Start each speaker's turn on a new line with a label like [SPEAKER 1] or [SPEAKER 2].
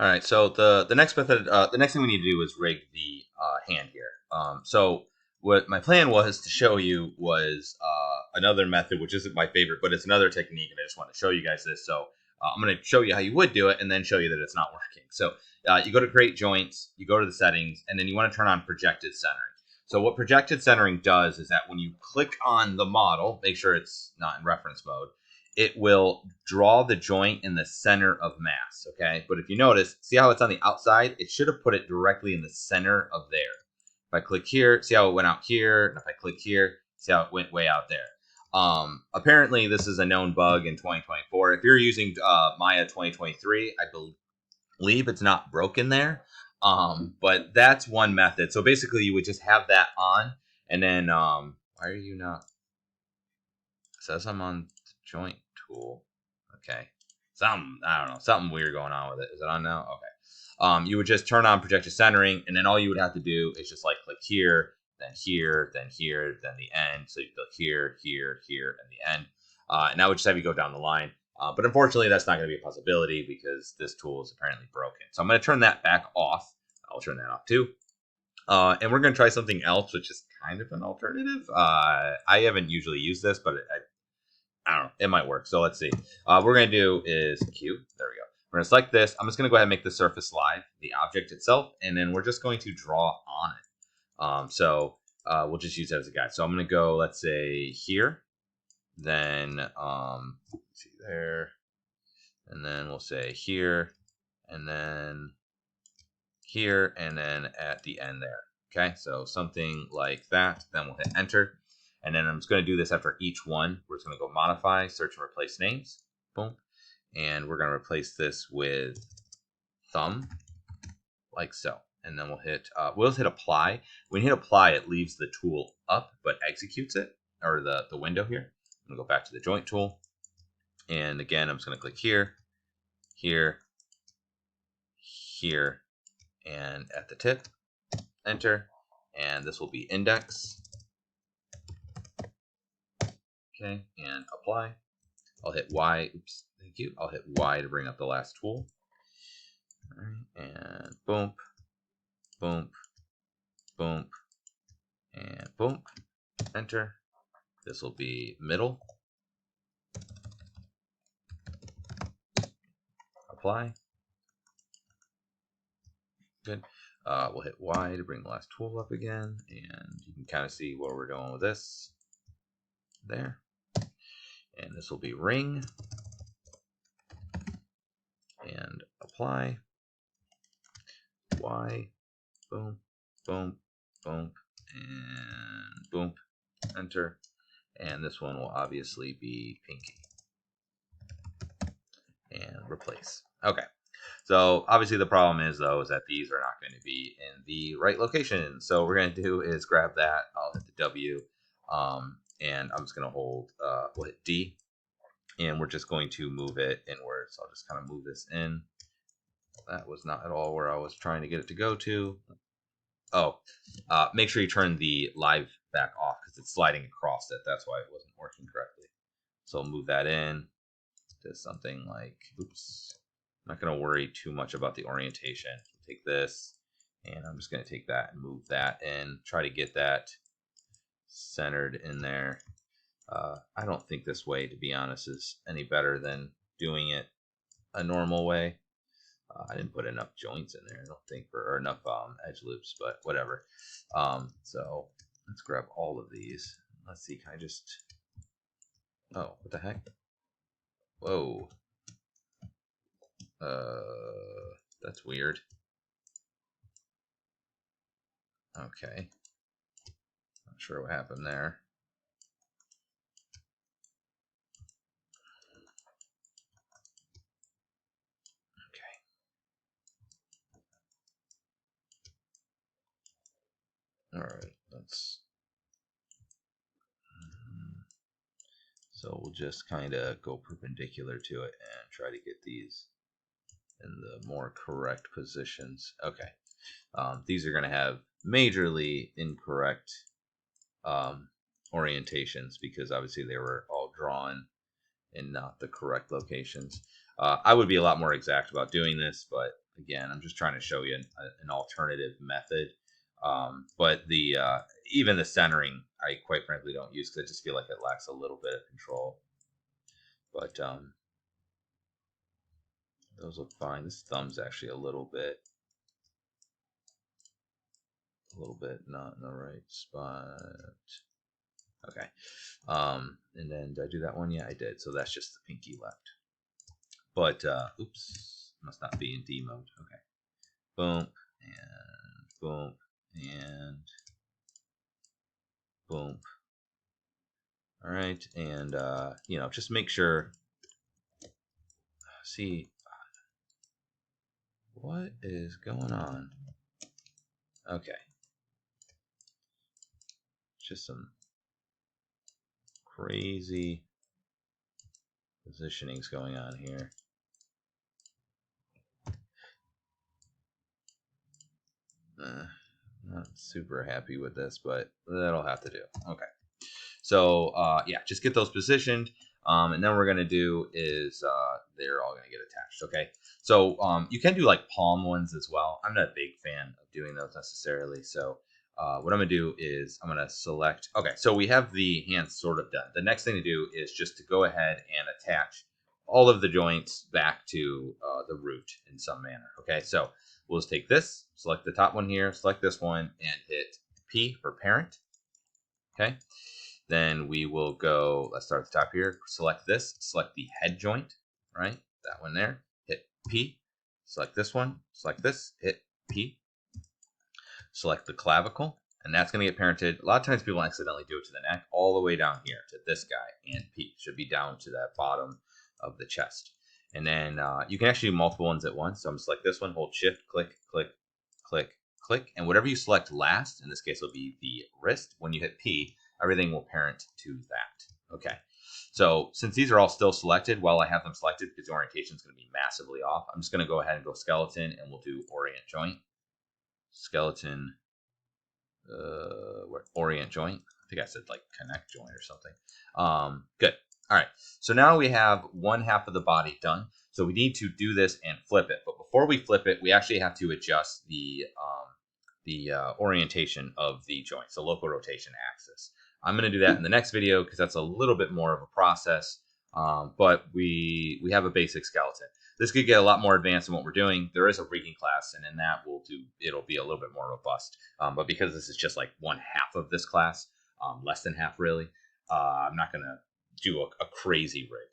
[SPEAKER 1] All right, so the next method, the next thing we need to do is rig the hand here. So what my plan was to show you was another method, which isn't my favorite, but it's another technique, and I just want to show you guys this. So I'm going to show you how you would do it, and then show you that it's not working. So you go to create joints, you go to the settings, and then you want to turn on projected centering. So what projected centering does is that when you click on the model, make sure it's not in reference mode, it will draw the joint in the center of mass, okay? But if you notice, see how it's on the outside? It should have put it directly in the center of there. If I click here, see how it went out here? And if I click here, see how it went way out there? Apparently, this is a known bug in 2024. If you're using Maya 2023, I believe it's not broken there. But that's one method. So basically, you would just have that on, and then, why are you not? It says I'm on joint tool. Okay. I don't know, something weird going on with it. Is it on now? Okay. You would just turn on projected centering, and then all you would have to do is just like click here, then here, then here, then the end. So you click here, here, here, and the end. And that would just have you go down the line. But unfortunately, that's not going to be a possibility because this tool is apparently broken. So I'm going to turn that back off. I'll turn that off too. And we're going to try something else, which is kind of an alternative. I haven't usually used this, but I don't know, it might work. So let's see. What we're going to do is Q. There we go. We're going to select this. I'm just going to go ahead and make the surface live, the object itself, and then we're just going to draw on it. We'll just use that as a guide. So I'm going to go, let's say, here. Then, let's see there. And then we'll say here. And then here. And then at the end there. Okay, so something like that. Then we'll hit enter. And then I'm just going to do this after each one. We're just going to go modify, search and replace names. Boom. And we're going to replace this with thumb, like so. And then we'll hit apply. When you hit apply, it leaves the tool up, but executes it, or the window here. I'm going to go back to the joint tool. And again, I'm just going to click here, here, here, and at the tip, enter. And this will be index. Okay, and apply. I'll hit Y. Oops, thank you. I'll hit Y to bring up the last tool. All right, and boom, boom, boom, and boom. Enter. This will be middle. Apply. Good. We'll hit Y to bring the last tool up again, and you can kind of see where we're going with this. There. And this will be ring. And apply. Y. Boom, boom, boom, and boom. Enter. And this one will obviously be pinky. And replace. Okay. So obviously the problem is though is that these are not going to be in the right location. So what we're going to do is grab that. I'll hit the W. And I'm just going to hold, we'll hit D, and we're just going to move it inward. So I'll just kind of move this in. That was not at all where I was trying to get it to go to. Oh, make sure you turn the live back off because it's sliding across it. That's why it wasn't working correctly. So I'll move that in to something like, oops, I'm not going to worry too much about the orientation. Take this, and I'm just going to take that and move that in, try to get that centered in there. I don't think this way, to be honest, is any better than doing it a normal way. I didn't put enough joints in there, I don't think, or enough edge loops, but whatever. So let's grab all of these. Let's see, can I just, oh, what the heck? Whoa. That's weird. Okay. Not sure what happened there. All right, let's. So we'll just kind of go perpendicular to it and try to get these in the more correct positions. Okay, these are going to have majorly incorrect orientations because obviously they were all drawn in not the correct locations. I would be a lot more exact about doing this, but again, I'm just trying to show you an alternative method. But the even the centering, I quite frankly don't use because I just feel like it lacks a little bit of control. But those look fine. This thumb's actually a little bit not in the right spot. Okay. And then did I do that one? Yeah, I did. So that's just the pinky left. But oops, must not be in D mode. Okay. Boom and boom and boom. All right, and you know, just make sure. See, what is going on? Okay, just some crazy positionings going on here. Not super happy with this, but that'll have to do. Okay. So yeah, just get those positioned, and then what we're gonna do is they're all gonna get attached. Okay. So you can do like palm ones as well. I'm not a big fan of doing those necessarily. So what I'm gonna do is I'm gonna select. Okay. So we have the hands sort of done. The next thing to do is just to go ahead and attach all of the joints back to the root in some manner. Okay. So we'll just take this, select the top one here, select this one, and hit P for parent. Okay. Then we will go, let's start at the top here, select this, select the head joint, right? That one there, hit P, select this one, select this, hit P, select the clavicle, and that's going to get parented. A lot of times people accidentally do it to the neck, all the way down here to this guy, and P should be down to that bottom of the chest. And then you can actually do multiple ones at once. So I'm going to select this one, hold shift, click, click, click, click, and whatever you select last, in this case will be the wrist, when you hit P, everything will parent to that. Okay. So since these are all still selected, while I have them selected, because the orientation is going to be massively off, I'm just going to go ahead and go skeleton, and we'll do orient joint. Skeleton, orient joint. I think I said like connect joint or something. Good. All right. So now we have one half of the body done. So we need to do this and flip it. But before we flip it, we actually have to adjust the orientation of the joint, so local rotation axis. I'm going to do that in the next video because that's a little bit more of a process, but we have a basic skeleton. This could get a lot more advanced in what we're doing. There is a rigging class, and in that it'll be a little bit more robust. But because this is just like one half of this class, less than half really, I'm not going to do a crazy rig.